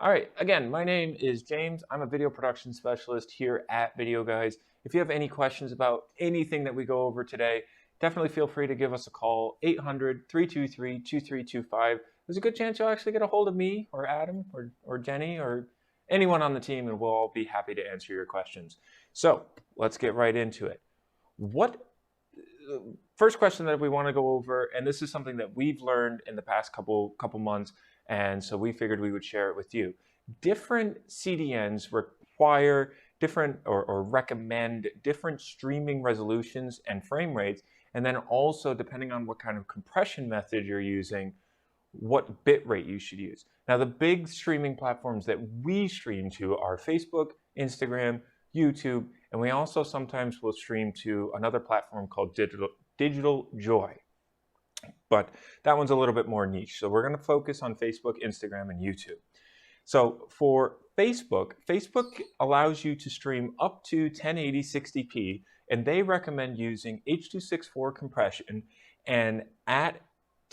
All right, again, my name is James. I'm a video production specialist here at Videoguys. If you have any questions about anything that we go over today, definitely feel free to give us a call, 800-323-2325. There's a good chance you'll actually get a hold of me or Adam or Jenny or anyone on the team, and we'll all be happy to answer your questions. So let's get right into it. First question that we want to go over, and this is something that we've learned in the past couple months, and so we figured we would share it with you. Different CDNs require different or recommend different streaming resolutions and frame rates, and then also depending on what kind of compression method you're using, what bit rate you should use. Now, the big streaming platforms that we stream to are Facebook, Instagram, YouTube, and we also sometimes will stream to another platform called Digital Joy. But that one's a little bit more niche. So we're going to focus on Facebook, Instagram, and YouTube. So for Facebook allows you to stream up to 1080 60p, and they recommend using H.264 compression. And at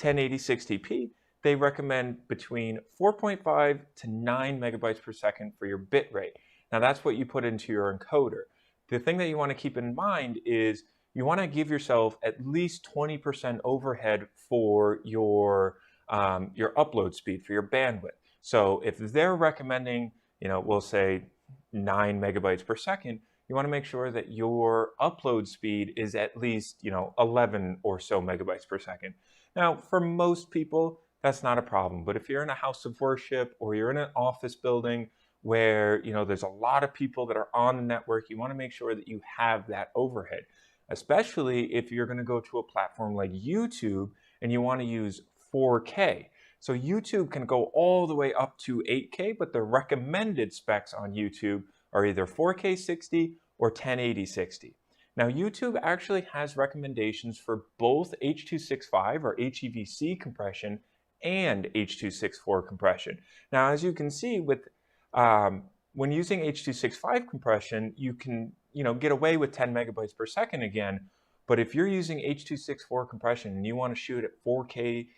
1080 60p, they recommend between 4.5 to 9 megabytes per second for your bit rate. Now that's what you put into your encoder. The thing that you want to keep in mind is you want to give yourself at least 20% overhead for your upload speed, for your bandwidth. So if they're recommending, we'll say 9 megabytes per second, you want to make sure that your upload speed is at least, 11 or so megabytes per second. Now, for most people, that's not a problem. But if you're in a house of worship or you're in an office building where, there's a lot of people that are on the network, you want to make sure that you have that overhead, especially if you're going to go to a platform like YouTube and you want to use 4K. So YouTube can go all the way up to 8K, but the recommended specs on YouTube are either 4K 60 or 1080 60. Now, YouTube actually has recommendations for both H.265 or HEVC compression and H.264 compression. Now, as you can see, with when using H.265 compression, you can get away with 10 megabytes per second again. But if you're using H.264 compression and you want to shoot at 4K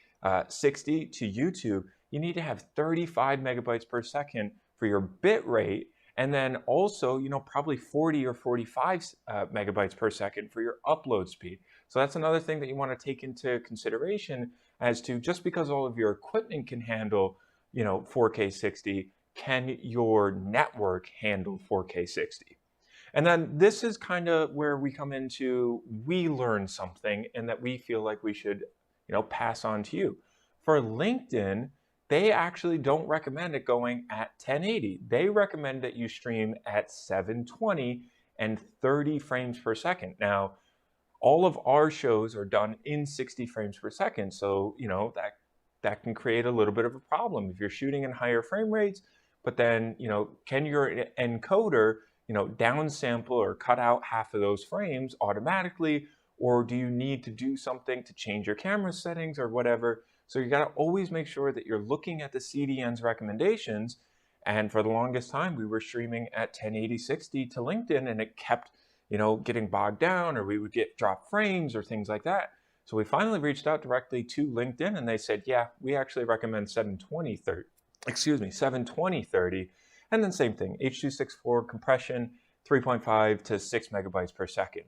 60 to YouTube, you need to have 35 megabytes per second for your bit rate, and then also probably 40 or 45 megabytes per second for your upload speed. So that's another thing that you want to take into consideration, as to just because all of your equipment can handle 4K 60, can your network handle 4K 60? And then this is kind of where we come into, we learn something and that we feel like we should pass on to you. For LinkedIn, they actually don't recommend it going at 1080. They recommend that you stream at 720 and 30 frames per second. Now, all of our shows are done in 60 frames per second. So, that can create a little bit of a problem if you're shooting in higher frame rates, but then, can your encoder, downsample or cut out half of those frames automatically, or do you need to do something to change your camera settings or whatever? So you got to always make sure that you're looking at the CDN's recommendations. And for the longest time, we were streaming at 1080 60 to LinkedIn, and it kept, getting bogged down, or we would get dropped frames or things like that. So we finally reached out directly to LinkedIn, and they said, yeah, we actually recommend 720 30. And then same thing, H.264 compression, 3.5 to 6 megabytes per second.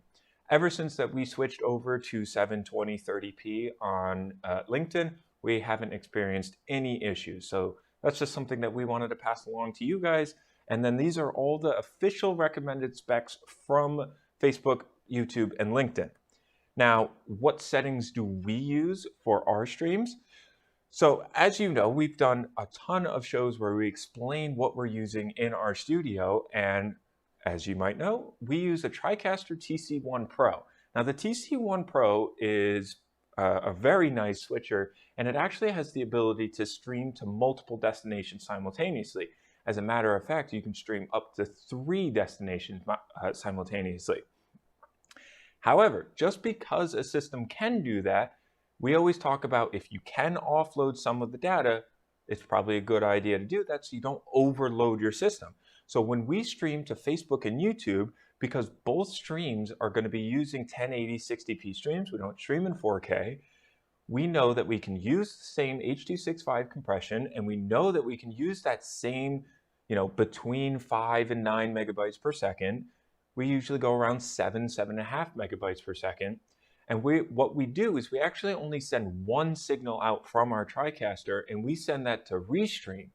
Ever since that we switched over to 720 30p on LinkedIn, we haven't experienced any issues. So that's just something that we wanted to pass along to you guys. And then these are all the official recommended specs from Facebook, YouTube, and LinkedIn. Now, what settings do we use for our streams? So as you know, we've done a ton of shows where we explain what we're using in our studio, and as you might know, we use a TriCaster TC1 Pro. Now the TC1 Pro is a very nice switcher, and it actually has the ability to stream to multiple destinations simultaneously. As a matter of fact, you can stream up to 3 destinations simultaneously. However, just because a system can do that, we always talk about if you can offload some of the data, it's probably a good idea to do that so you don't overload your system. So when we stream to Facebook and YouTube, because both streams are going to be using 1080 60p streams, we don't stream in 4K, we know that we can use the same H.265 compression, and we know that we can use that same, between 5 and 9 megabytes per second. We usually go around 7.5 megabytes per second. And what we do is we actually only send one signal out from our TriCaster, and we send that to Restream,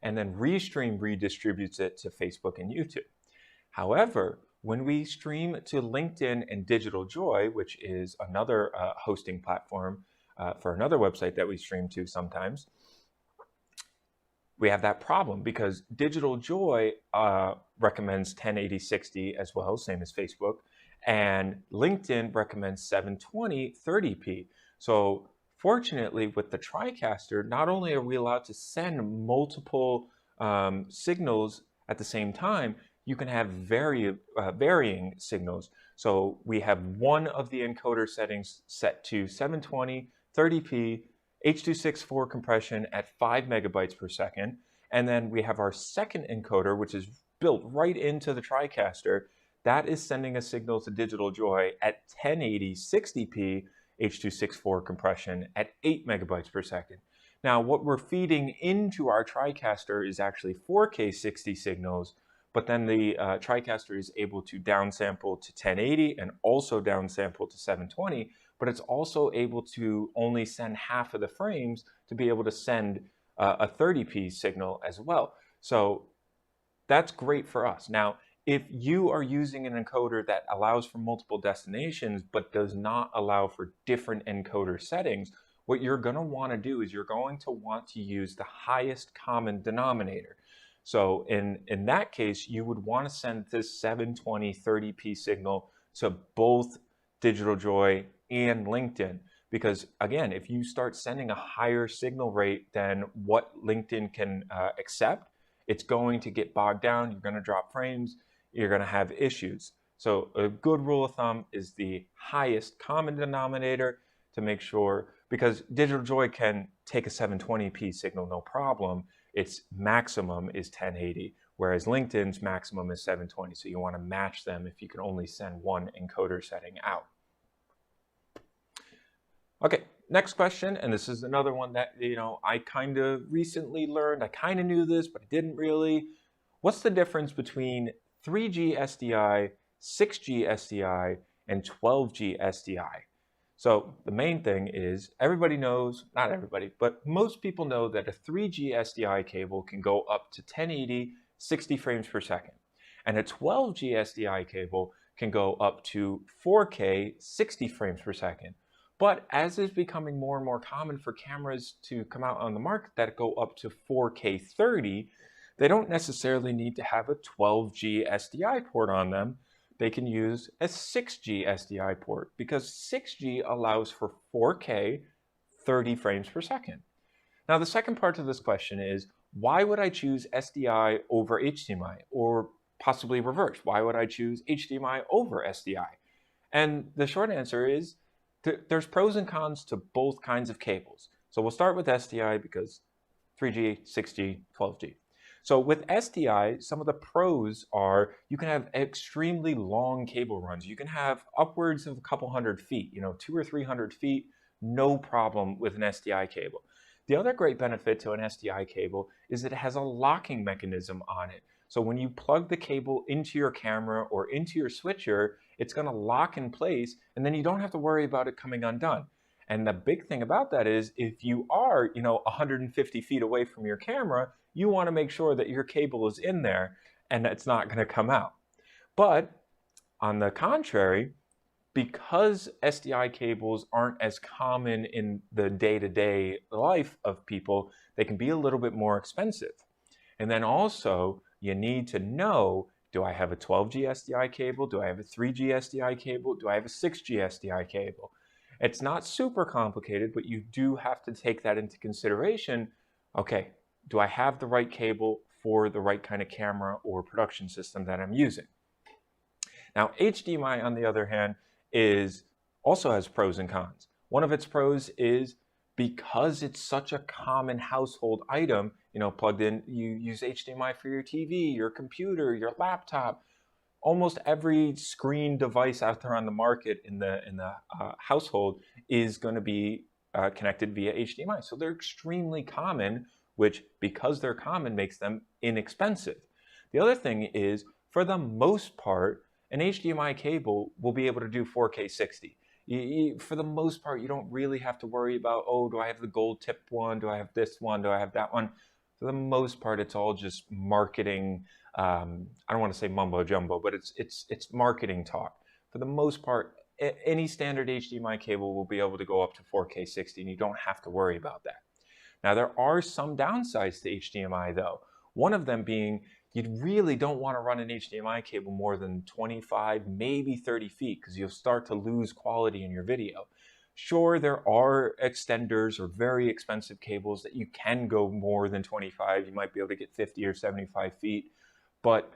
and then Restream redistributes it to Facebook and YouTube. However, when we stream to LinkedIn and Digital Joy, which is another hosting platform for another website that we stream to sometimes, we have that problem because Digital Joy recommends 1080-60 as well, same as Facebook, and LinkedIn recommends 720 30p. So fortunately, with the TriCaster, not only are we allowed to send multiple signals at the same time, you can have varying signals. So we have one of the encoder settings set to 720 30p, H.264 compression at 5 megabytes per second. And then we have our second encoder, which is built right into the TriCaster. That is sending a signal to Digital Joy at 1080 60p, H.264 compression at 8 megabytes per second. Now, what we're feeding into our TriCaster is actually 4K 60 signals, but then the TriCaster is able to downsample to 1080 and also downsample to 720, but it's also able to only send half of the frames to be able to send a 30p signal as well. So that's great for us. Now, if you are using an encoder that allows for multiple destinations but does not allow for different encoder settings, what you're going to want to do is you're going to want to use the highest common denominator. So in that case, you would want to send this 720 30p signal to both Digital Joy and LinkedIn. Because again, if you start sending a higher signal rate than what LinkedIn can accept, it's going to get bogged down. You're going to drop frames. You're going to have issues. So a good rule of thumb is the highest common denominator to make sure, because Digital Joy can take a 720p signal no problem. Its maximum is 1080, whereas LinkedIn's maximum is 720. So you want to match them if you can only send one encoder setting out. Okay, next question, and this is another one that, I kind of recently learned. I kind of knew this, but I didn't really. What's the difference between 3G SDI, 6G SDI, and 12G SDI? So the main thing is everybody knows, not everybody, but most people know that a 3G SDI cable can go up to 1080, 60 frames per second. And a 12G SDI cable can go up to 4K, 60 frames per second. But as is becoming more and more common for cameras to come out on the market that go up to 4K 30, they don't necessarily need to have a 12G SDI port on them. They can use a 6G SDI port because 6G allows for 4K 30 frames per second. Now, the second part of this question is, why would I choose SDI over HDMI, or possibly reverse? Why would I choose HDMI over SDI? And the short answer is there's pros and cons to both kinds of cables. So we'll start with SDI because 3G, 6G, 12G. So with SDI, some of the pros are you can have extremely long cable runs. You can have upwards of a couple hundred feet, 200 or 300 feet, no problem with an SDI cable. The other great benefit to an SDI cable is that it has a locking mechanism on it. So when you plug the cable into your camera or into your switcher, it's going to lock in place, and then you don't have to worry about it coming undone. And the big thing about that is if you are, 150 feet away from your camera, you want to make sure that your cable is in there and it's not going to come out. But on the contrary, because SDI cables aren't as common in the day-to-day life of people, they can be a little bit more expensive. And then also, you need to know, do I have a 12G SDI cable? Do I have a 3G SDI cable? Do I have a 6G SDI cable? It's not super complicated, but you do have to take that into consideration. Okay, do I have the right cable for the right kind of camera or production system that I'm using? Now, HDMI, on the other hand, also has pros and cons. One of its pros is because it's such a common household item, plugged in, you use HDMI for your TV, your computer, your laptop. Almost every screen device out there on the market in the household is going to be connected via HDMI. So they're extremely common, which, because they're common, makes them inexpensive. The other thing is, for the most part, an HDMI cable will be able to do 4K 60. For the most part, you don't really have to worry about, oh, do I have the gold tipped one? Do I have this one? Do I have that one? For the most part, it's all just marketing. I don't want to say mumbo jumbo, but it's marketing talk. For the most part, any standard HDMI cable will be able to go up to 4K 60, and you don't have to worry about that. Now, there are some downsides to HDMI, though. One of them being, you really don't want to run an HDMI cable more than 25, maybe 30 feet, because you'll start to lose quality in your video. Sure, there are extenders or very expensive cables that you can go more than 25. You might be able to get 50 or 75 feet, but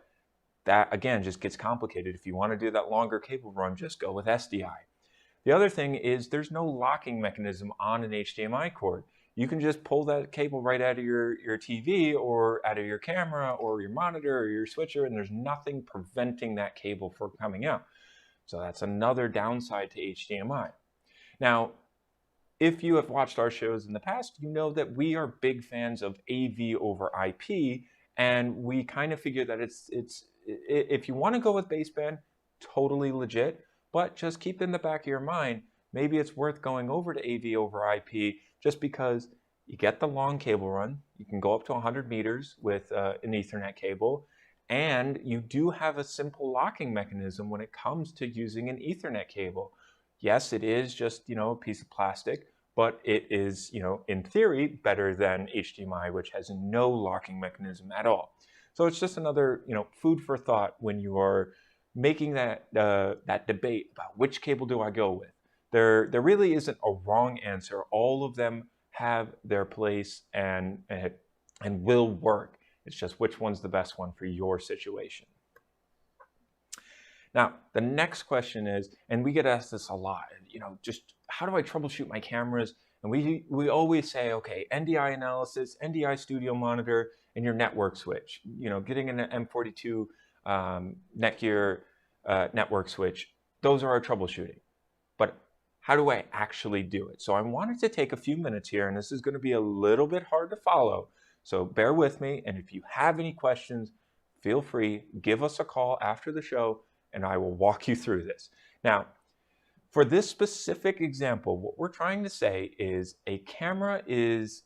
that, again, just gets complicated. If you want to do that longer cable run, just go with SDI. The other thing is there's no locking mechanism on an HDMI cord. You can just pull that cable right out of your TV or out of your camera or your monitor or your switcher, and there's nothing preventing that cable from coming out. So that's another downside to HDMI. Now, if you have watched our shows in the past, you know that we are big fans of AV over IP, and we kind of figure that if you want to go with baseband, totally legit, but just keep in the back of your mind, maybe it's worth going over to AV over IP just because you get the long cable run, you can go up to 100 meters with an Ethernet cable, and you do have a simple locking mechanism when it comes to using an Ethernet cable. Yes, it is just, a piece of plastic, but it is, in theory, better than HDMI, which has no locking mechanism at all. So it's just another, food for thought when you are making that debate about which cable do I go with. There really isn't a wrong answer. All of them have their place and will work. It's just which one's the best one for your situation. Now, the next question is, and we get asked this a lot, just how do I troubleshoot my cameras? And we always say, okay, NDI analysis, NDI studio monitor, and your network switch. Getting an M42 Netgear network switch, those are our troubleshooting. But how do I actually do it? So I wanted to take a few minutes here, and this is going to be a little bit hard to follow. So bear with me, and if you have any questions, feel free, give us a call after the show, and I will walk you through this. Now, for this specific example, what we're trying to say is a camera is,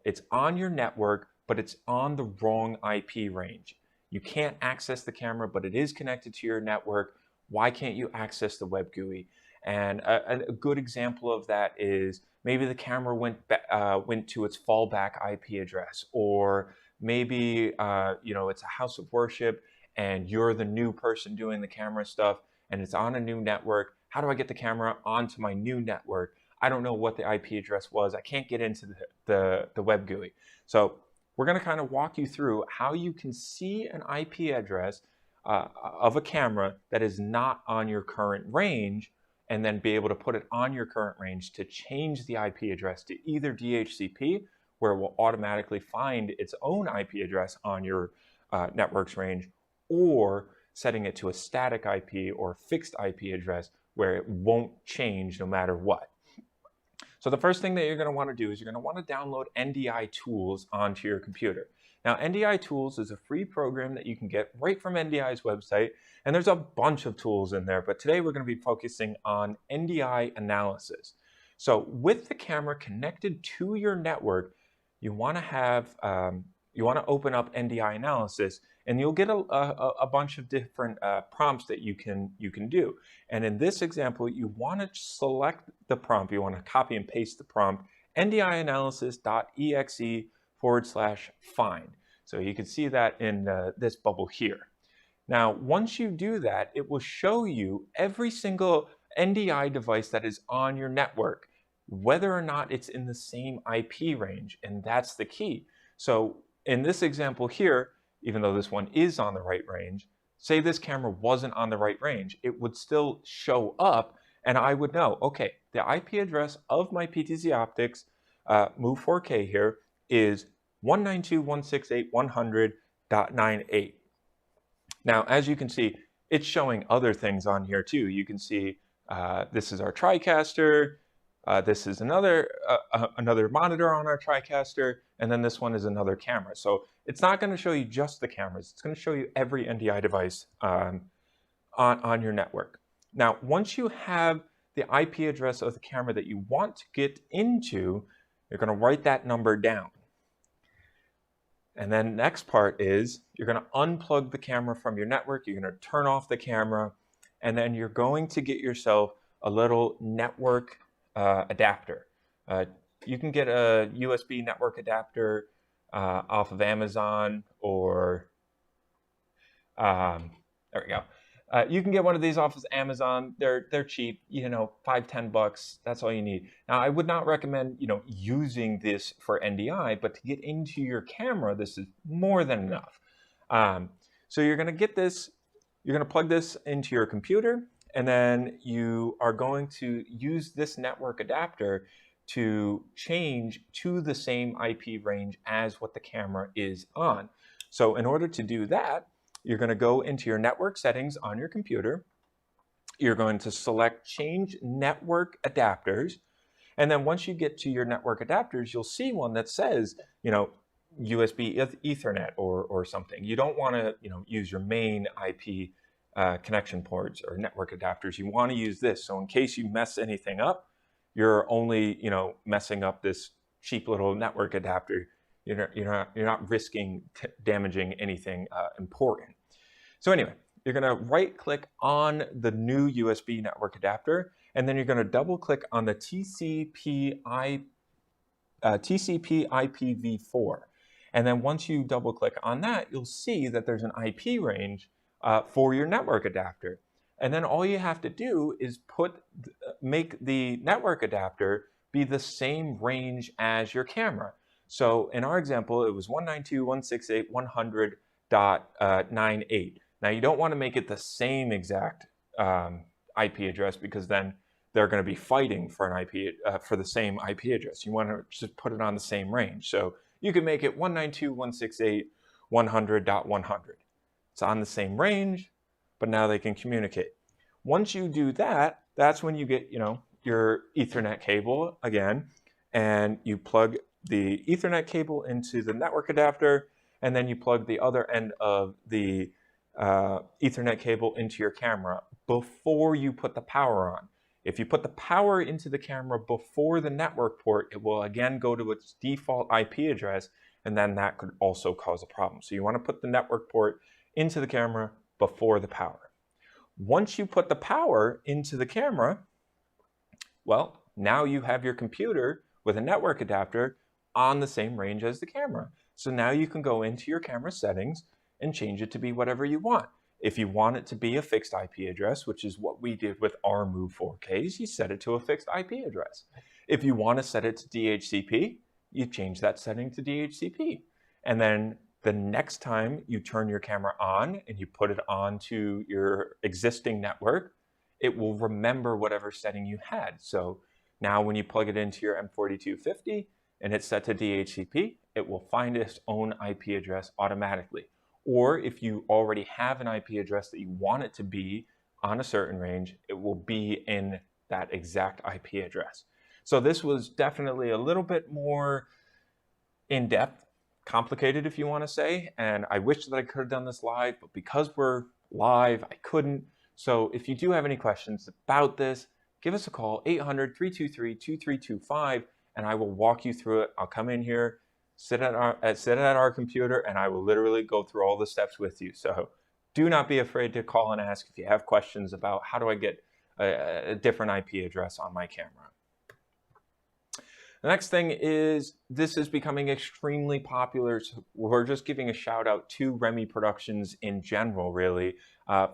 it's on your network, but it's on the wrong IP range. You can't access the camera, but it is connected to your network. Why can't you access the web GUI? And a good example of that is maybe the camera went to its fallback IP address, or maybe it's a house of worship and you're the new person doing the camera stuff and it's on a new network. How do I get the camera onto my new network? I don't know what the IP address was. I can't get into the web GUI. So we're going to kind of walk you through how you can see an IP address of a camera that is not on your current range, and then be able to put it on your current range to change the IP address to either DHCP, where it will automatically find its own IP address on your network's range, or setting it to a static IP or fixed IP address where it won't change no matter what. So the first thing that you're going to want to do is you're going to want to download NDI Tools onto your computer. Now, NDI Tools is a free program that you can get right from NDI's website, and there's a bunch of tools in there, but today we're going to be focusing on NDI analysis. So with the camera connected to your network, you want to have, you want to open up NDI analysis, and you'll get a bunch of different prompts that you can do. And in this example, you want to select the prompt. You want to copy and paste the prompt, ndianalysis.exe/find. So you can see that in this bubble here. Now, once you do that, it will show you every single NDI device that is on your network, whether or not it's in the same IP range, and that's the key. So in this example here, even though this one is on the right range, say this camera wasn't on the right range, it would still show up, and I would know, okay, the IP address of my PTZ Optics Move 4K here is 192.168.100.98. Now, as you can see, it's showing other things on here too. You can see this is our TriCaster. This is another monitor on our TriCaster, and then this one is another camera. So it's not going to show you just the cameras. It's going to show you every NDI device on your network. Now, once you have the IP address of the camera that you want to get into, you're going to write that number down. And then next part is you're going to unplug the camera from your network. You're going to turn off the camera, and then you're going to get yourself a little network adapter. You can get a USB network adapter off of Amazon, or there we go. You can get one of these off of Amazon. They're cheap, you know, $5-10. That's all you need. Now, I would not recommend, you know, using this for NDI, but to get into your camera, this is more than enough. So you're going to get this. You're going to plug this into your computer, and then you are going to use this network adapter to change to the same IP range as what the camera is on. So in order to do that, you're going to go into your network settings on your computer. You're going to select Change Network Adapters. And then once you get to your network adapters, you'll see one that says, you know, USB Ethernet or something. You don't want to, you know, use your main IP connection ports or network adapters. You want to use this. So in case you mess anything up, you're only, you know, messing up this cheap little network adapter. You're not risking damaging anything important. So anyway, you're going to right click on the new USB network adapter, and then you're going to double click on the TCP IPv4. And then once you double click on that, you'll see that there's an IP range for your network adapter. And then all you have to do is make the network adapter be the same range as your camera. So in our example, it was 192.168.100.98. Now you don't want to make it the same exact IP address, because then they're going to be fighting for an IP for the same IP address. You want to just put it on the same range. So you can make it 192.168.100.100. It's on the same range, but now they can communicate. Once you do that, that's when you get, you know, your Ethernet cable again, and you plug the Ethernet cable into the network adapter, and then you plug the other end of the Ethernet cable into your camera before you put the power on. If you put the power into the camera before the network port, it will again go to its default IP address, and then that could also cause a problem. So you want to put the network port into the camera before the power. Once you put the power into the camera, well, now you have your computer with a network adapter on the same range as the camera. So now you can go into your camera settings and change it to be whatever you want. If you want it to be a fixed IP address, which is what we did with our Move 4Ks, you set it to a fixed IP address. If you want to set it to DHCP, you change that setting to DHCP. And then the next time you turn your camera on and you put it onto your existing network, it will remember whatever setting you had. So now when you plug it into your M4250 and it's set to DHCP, it will find its own IP address automatically. Or if you already have an IP address that you want it to be on a certain range, it will be in that exact IP address. So this was definitely a little bit more in-depth, complicated if you want to say, and I wish that I could have done this live, but because we're live, I couldn't. So if you do have any questions about this, give us a call, 800-323-2325, and I will walk you through it. I'll come in here, sit at our computer, and I will literally go through all the steps with you. So do not be afraid to call and ask if you have questions about how do I get a different IP address on my camera. The next thing is, this is becoming extremely popular. So we're just giving a shout out to Remy Productions in general, really.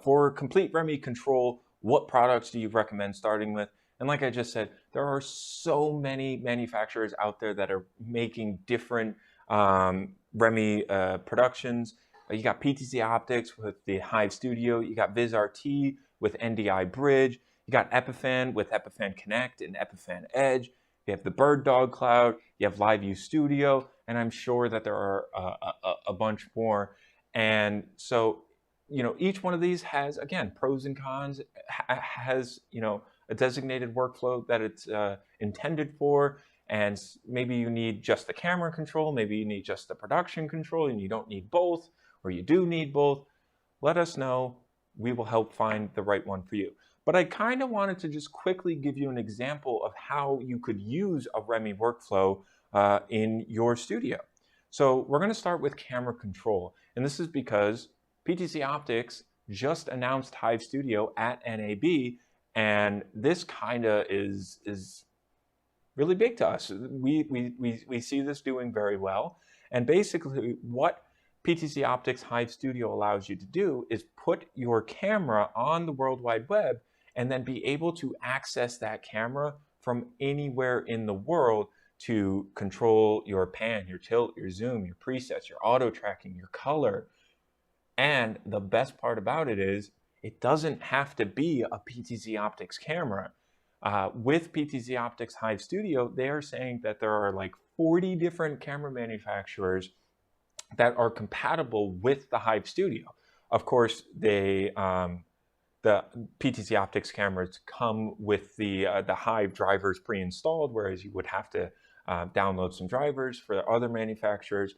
For complete Remy control, what products do you recommend starting with? And like I just said, there are so many manufacturers out there that are making different Remy productions. You got PTZ Optics with the Hive Studio. You got VizRT with NDI Bridge. You got Epiphan with Epiphan Connect and Epiphan Edge. You have the Bird Dog Cloud, you have LiveView Studio, and I'm sure that there are a bunch more. And so, you know, each one of these has, again, pros and cons, has, you know, a designated workflow that it's intended for, and maybe you need just the camera control, maybe you need just the production control, and you don't need both, or you do need both, let us know. We will help find the right one for you. But I kind of wanted to just quickly give you an example of how you could use a Remy workflow in your studio. So we're going to start with camera control. And this is because PTZ Optics just announced Hive Studio at NAB, and this kind of is really big to us. We see this doing very well. And basically what PTZ Optics Hive Studio allows you to do is put your camera on the World Wide Web and then be able to access that camera from anywhere in the world to control your pan, your tilt, your zoom, your presets, your auto tracking, your color. And the best part about it is it doesn't have to be a PTZ Optics camera. With PTZ Optics Hive Studio, they are saying that there are like 40 different camera manufacturers that are compatible with the Hive Studio. Of course, the PTZ Optics cameras come with the Hive drivers pre-installed, whereas you would have to download some drivers for other manufacturers.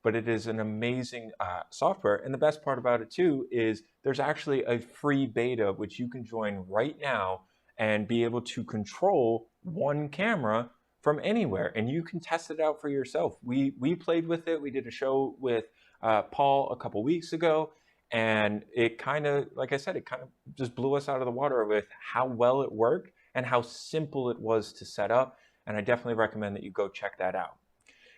But it is an amazing software. And the best part about it too is there's actually a free beta which you can join right now and be able to control one camera from anywhere, and you can test it out for yourself. We played with it. We did a show with Paul a couple weeks ago, and it kind of, like I said, it kind of just blew us out of the water with how well it worked and how simple it was to set up. And I definitely recommend that you go check that out.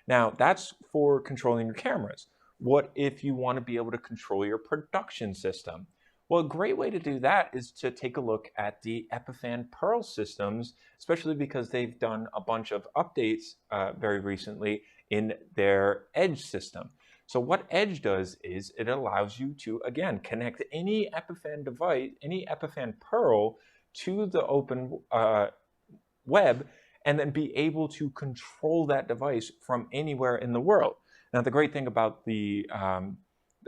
Now, that's for controlling your cameras. What if you want to be able to control your production system? Well, a great way to do that is to take a look at the Epiphan Pearl systems, especially because they've done a bunch of updates very recently in their Edge system. So what Edge does is it allows you to, again, connect any Epiphan device, any Epiphan Pearl to the open web, and then be able to control that device from anywhere in the world. Now, the great thing about the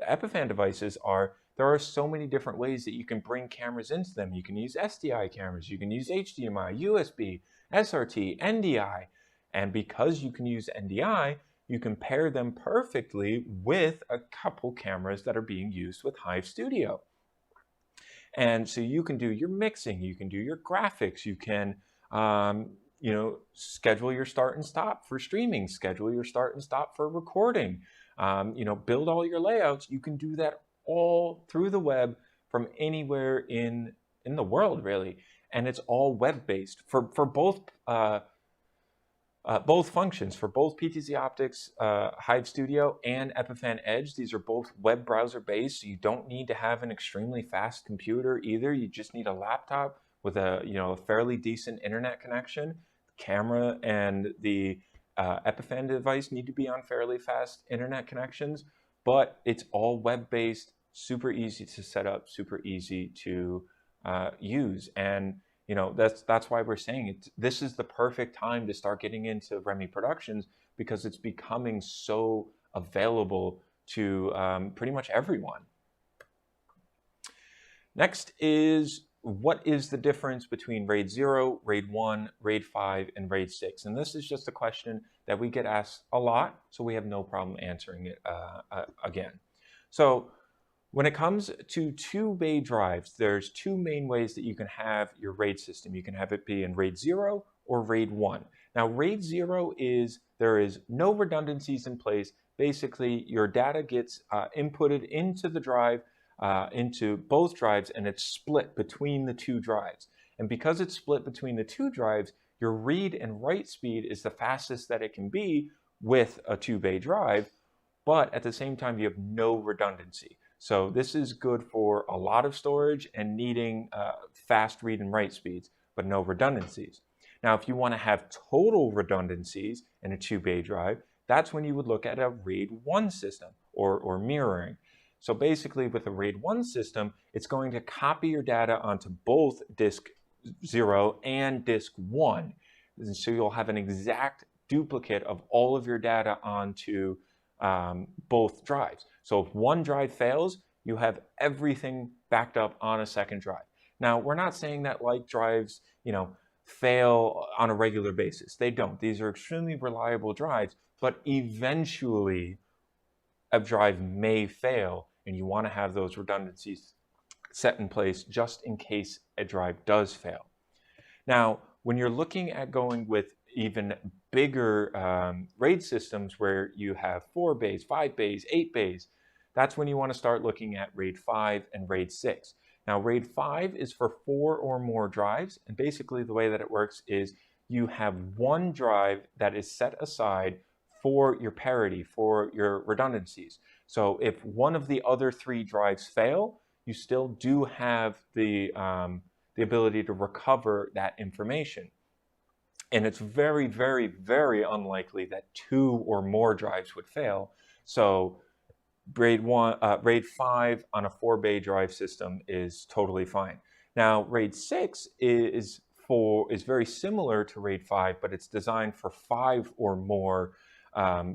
Epiphan devices are there are so many different ways that you can bring cameras into them. You can use SDI cameras, you can use HDMI, USB, SRT, NDI. And because you can use NDI, you can pair them perfectly with a couple cameras that are being used with Hive Studio. And so you can do your mixing, you can do your graphics, you can schedule your start and stop for streaming, schedule your start and stop for recording, build all your layouts. You can do that all through the web from anywhere in the world, really. And it's all web-based for both functions, for both PTZ Optics Hive Studio and Epiphan Edge. These are both web browser-based, so you don't need to have an extremely fast computer either. You just need a laptop with a fairly decent internet connection. The camera and the Epiphan device need to be on fairly fast internet connections, but it's all web-based, super easy to set up, super easy to use. And that's why we're saying this is the perfect time to start getting into Remy Productions, because it's becoming so available to pretty much everyone. Next is, what is the difference between RAID 0, RAID 1, RAID 5, and RAID 6? And this is just a question that we get asked a lot, so we have no problem answering it again. So when it comes to 2-bay drives, there's two main ways that you can have your RAID system. You can have it be in RAID 0 or RAID 1. Now, RAID 0 is, there is no redundancies in place. Basically, your data gets inputted into the drive, into both drives, and it's split between the two drives. And because it's split between the two drives, your read and write speed is the fastest that it can be with a 2-bay drive, but at the same time, you have no redundancy. So this is good for a lot of storage and needing fast read and write speeds, but no redundancies. Now, if you want to have total redundancies in a 2-bay drive, that's when you would look at a RAID 1 system or mirroring. So basically with a RAID 1 system, it's going to copy your data onto both disk 0 and disk 1. And so you'll have an exact duplicate of all of your data onto both drives. So if one drive fails, you have everything backed up on a second drive. Now, we're not saying that like drives, fail on a regular basis. They don't. These are extremely reliable drives, but eventually a drive may fail, and you want to have those redundancies set in place just in case a drive does fail. Now, when you're looking at going with even bigger RAID systems where you have 4 bays, 5 bays, 8 bays, that's when you want to start looking at RAID 5 and RAID 6. Now, RAID 5 is for 4 or more drives, and basically the way that it works is you have one drive that is set aside for your parity, for your redundancies. So if one of the other 3 drives fail, you still do have the ability to recover that information. And it's very, very, very unlikely that 2 or more drives would fail. So RAID 5 on a 4-bay drive system is totally fine. Now, RAID 6 is very similar to RAID 5, but it's designed for 5 or more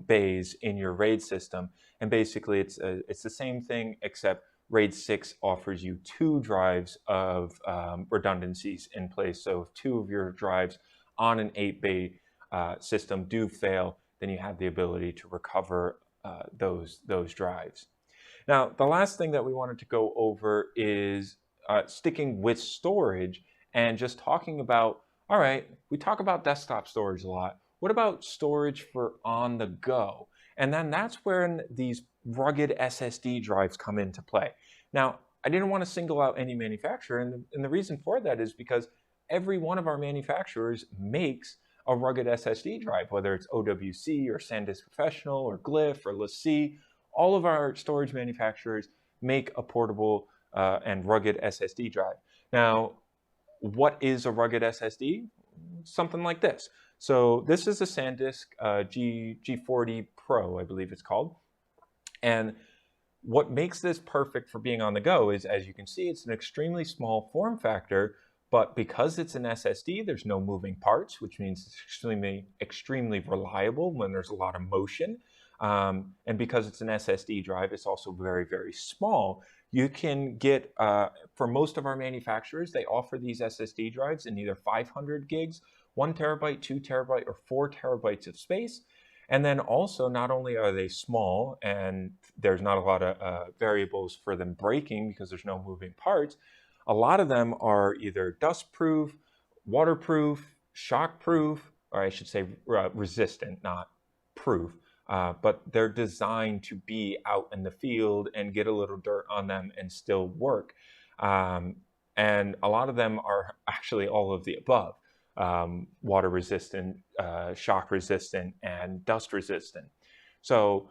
bays in your RAID system. And basically, it's the same thing, except RAID 6 offers you 2 drives of redundancies in place. So if 2 of your drives on an 8-bay system do fail, then you have the ability to recover those drives. Now, the last thing that we wanted to go over is sticking with storage and just talking about, all right, we talk about desktop storage a lot. What about storage for on the go? And then that's where these rugged SSD drives come into play. Now, I didn't want to single out any manufacturer, and the reason for that is because every one of our manufacturers makes a rugged SSD drive, whether it's OWC or SanDisk Professional or Glyph or LaCie. All of our storage manufacturers make a portable and rugged SSD drive. Now, what is a rugged SSD? Something like this. So this is a SanDisk G40 Pro, I believe it's called. And what makes this perfect for being on the go is, as you can see, it's an extremely small form factor, but because it's an SSD, there's no moving parts, which means it's extremely reliable when there's a lot of motion. And because it's an SSD drive, it's also very, very small. You can get, for most of our manufacturers, they offer these SSD drives in either 500 gigs, 1 terabyte, 2 terabyte, or 4 terabytes of space. And then also, not only are they small and there's not a lot of variables for them breaking because there's no moving parts, a lot of them are either dust-proof, waterproof, shock-proof, or I should say resistant, not proof. But they're designed to be out in the field and get a little dirt on them and still work. And a lot of them are actually all of the above. Water resistant, shock resistant, and dust resistant. So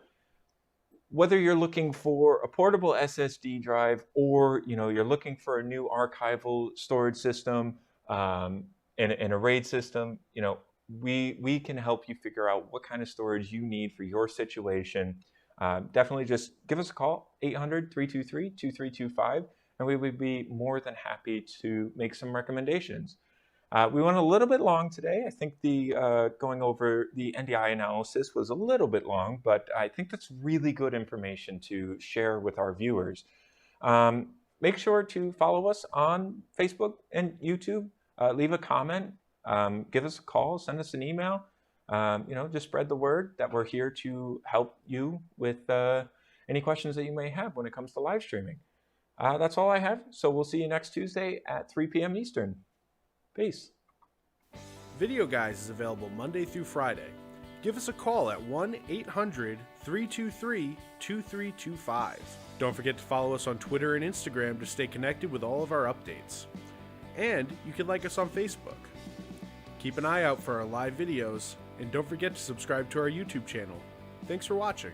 whether you're looking for a portable SSD drive or you're looking for a new archival storage system in a RAID system, we can help you figure out what kind of storage you need for your situation. Definitely just give us a call, 800-323-2325, and we would be more than happy to make some recommendations. We went a little bit long today. I think going over the NDI analysis was a little bit long, but I think that's really good information to share with our viewers. Make sure to follow us on Facebook and YouTube. Leave a comment. Give us a call. Send us an email. Just spread the word that we're here to help you with any questions that you may have when it comes to live streaming. That's all I have. So we'll see you next Tuesday at 3 p.m. Eastern. Peace. Videoguys is available Monday through Friday. Give us a call at 1-800-323-2325. Don't forget to follow us on Twitter and Instagram to stay connected with all of our updates. And you can like us on Facebook. Keep an eye out for our live videos, and don't forget to subscribe to our YouTube channel. Thanks for watching.